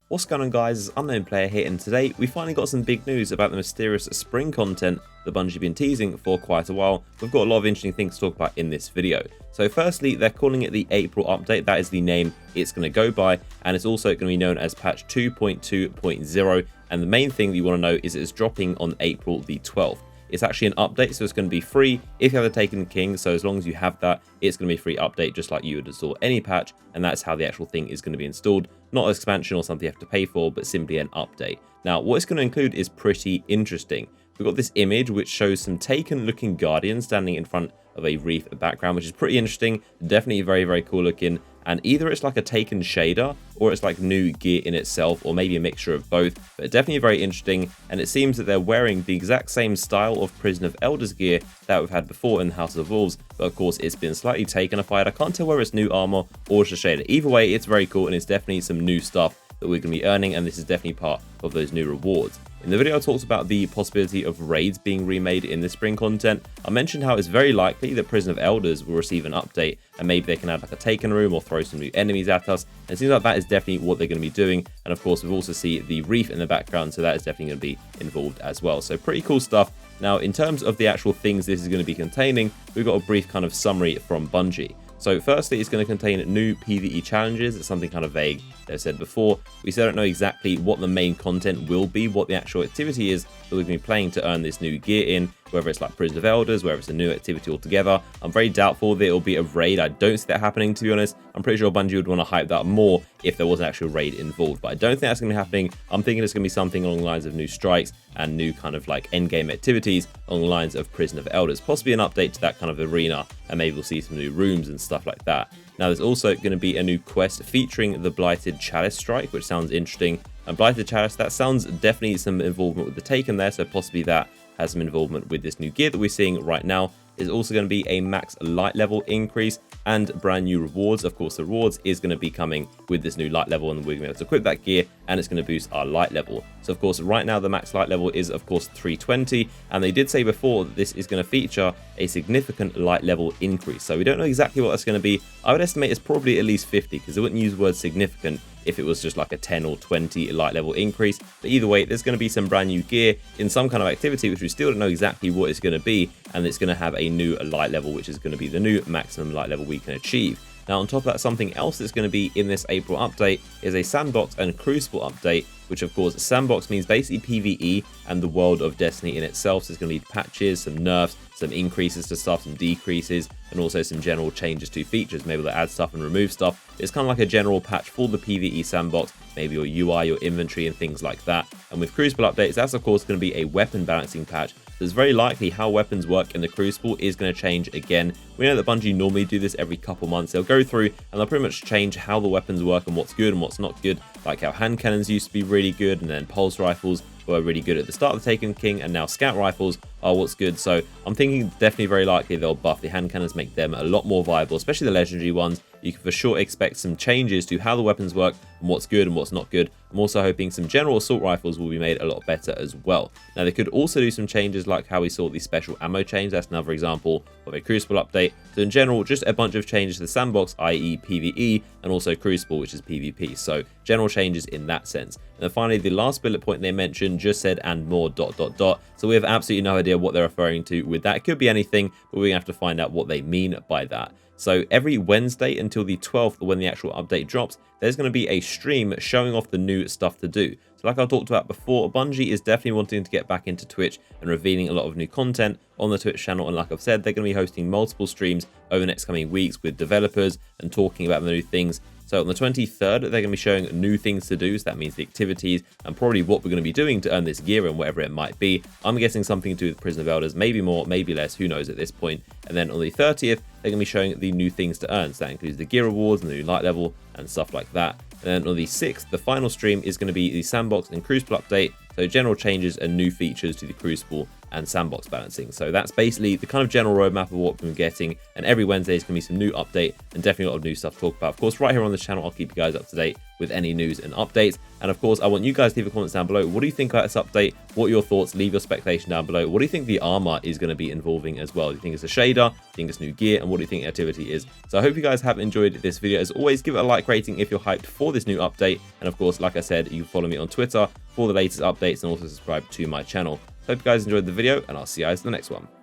What's going on, guys? It's Unknown Player here, and today we finally got some big news about the mysterious spring content that Bungie have been teasing for quite a while. We've got a lot of interesting things to talk about in this video. So firstly, they're calling it the April update. That is the name it's going to go by, and it's also going to be known as patch 2.2.0. And the main thing that you want to know is it's dropping on April the 12th. It's actually an update, so it's going to be free if you have the Taken King. So as long as you have that, it's going to be a free update, just like you would install any patch, and that's how the actual thing is going to be installed. Not an expansion or something you have to pay for, but simply an update. Now, what it's going to include is pretty interesting. We've got this image which shows some Taken-looking Guardians standing in front of a reef background, which is pretty interesting. Definitely very, very cool looking. And either it's like a Taken shader, or it's like new gear in itself, or maybe a mixture of both. But definitely very interesting, and it seems that they're wearing the exact same style of Prison of Elders gear that we've had before in the House of Wolves. But of course, it's been slightly Takenified. I can't tell whether it's new armor or just a shader. Either way, it's very cool, and it's definitely some new stuff that we're going to be earning, and this is definitely part of those new rewards. In the video, I talked about the possibility of raids being remade in the spring content. I mentioned how it's very likely that Prison of Elders will receive an update, and maybe they can add like a Taken room or throw some new enemies at us. And it seems like that is definitely what they're going to be doing. And of course, we've also seen the reef in the background, so that is definitely going to be involved as well. So pretty cool stuff. Now, in terms of the actual things this is going to be containing, we've got a brief kind of summary from Bungie. So firstly, it's going to contain new PvE challenges. It's something kind of vague they've said before. We still don't know exactly what the main content will be, what the actual activity is that we're going to be playing to earn this new gear in, whether it's like Prison of Elders, whether it's a new activity altogether. I'm very doubtful that it'll be a raid. I don't see that happening, to be honest. I'm pretty sure Bungie would want to hype that more if there was an actual raid involved, but I don't think that's going to be happening. I'm thinking it's going to be something along the lines of new strikes and new kind of like endgame activities along the lines of Prison of Elders, possibly an update to that kind of arena, and maybe we'll see some new rooms and stuff like that. Now, there's also going to be a new quest featuring the Blighted Chalice strike, which sounds interesting. And Blighted Chalice, that sounds definitely some involvement with the Taken there, so possibly that has some involvement with this new gear that we're seeing right now. Is also going to be a max light level increase and brand new rewards. Of course, the rewards is going to be coming with this new light level, and we're going to be able to equip that gear, and it's going to boost our light level. So of course, right now the max light level is of course 320, and they did say before that this is going to feature a significant light level increase. So we don't know exactly what that's going to be. I would estimate it's probably at least 50, because I wouldn't use the word significant if it was just like a 10 or 20 light level increase. But either way, there's going to be some brand new gear in some kind of activity, which we still don't know exactly what it's going to be, and it's going to have a new light level, which is going to be the new maximum light level we can achieve. Now, on top of that, something else that's going to be in this April update is a Sandbox and Crucible update, which of course, Sandbox means basically PvE and the world of Destiny in itself. So there's going to be patches, some nerfs, some increases to stuff, some decreases, and also some general changes to features. Maybe they'll add stuff and remove stuff. It's kind of like a general patch for the PvE sandbox, maybe your UI, your inventory, and things like that. And with Crucible updates, that's of course going to be a weapon balancing patch. So it's very likely how weapons work in the Crucible is going to change again. We know that Bungie normally do this every couple months. They'll go through and they'll pretty much change how the weapons work and what's good and what's not good. Like how hand cannons used to be really good, and then pulse rifles were really good at the start of the Taken King, and now scout rifles are what's good. So I'm thinking definitely very likely they'll buff the hand cannons, make them a lot more viable, especially the legendary ones. You can for sure expect some changes to how the weapons work and what's good and what's not good. I'm also hoping some general assault rifles will be made a lot better as well. Now, they could also do some changes like how we saw the special ammo change. That's another example of a Crucible update. So in general, just a bunch of changes to the sandbox, i.e. PvE, and also Crucible, which is PvP. So general changes in that sense. And then finally, the last bullet point they mentioned just said and more ... So we have absolutely no idea what they're referring to with that. It could be anything, but we're going to have to find out what they mean by that. So every Wednesday until the 12th, when the actual update drops, there's going to be a stream showing off the new stuff to do. So like I talked about before, Bungie is definitely wanting to get back into Twitch and revealing a lot of new content on the Twitch channel. And like I've said, they're going to be hosting multiple streams over the next coming weeks with developers and talking about the new things. So on the 23rd, they're going to be showing new things to do. So that means the activities and probably what we're going to be doing to earn this gear and whatever it might be. I'm guessing something to do with Prison of Elders, maybe more, maybe less, who knows at this point. And then on the 30th, they're going to be showing the new things to earn. So that includes the gear rewards, the new light level, and stuff like that. And then on the 6th, the final stream is going to be the Sandbox and Crucible update. So general changes and new features to the Crucible and sandbox balancing. So that's basically the kind of general roadmap of what we've been getting, and every Wednesday is going to be some new update and definitely a lot of new stuff to talk about. Of course, right here on the channel, I'll keep you guys up to date with any news and updates. And of course, I want you guys to leave a comments down below. What do you think about this update? What are your thoughts? Leave your speculation down below. What do you think the armor is going to be involving as well? Do you think it's a shader? Do you think it's new gear? And what do you think activity is? So I hope you guys have enjoyed this video. As always, give it a like rating if you're hyped for this new update. And of course, like I said, you can follow me on Twitter for the latest updates and also subscribe to my channel. So hope you guys enjoyed the video, and I'll see you guys in the next one.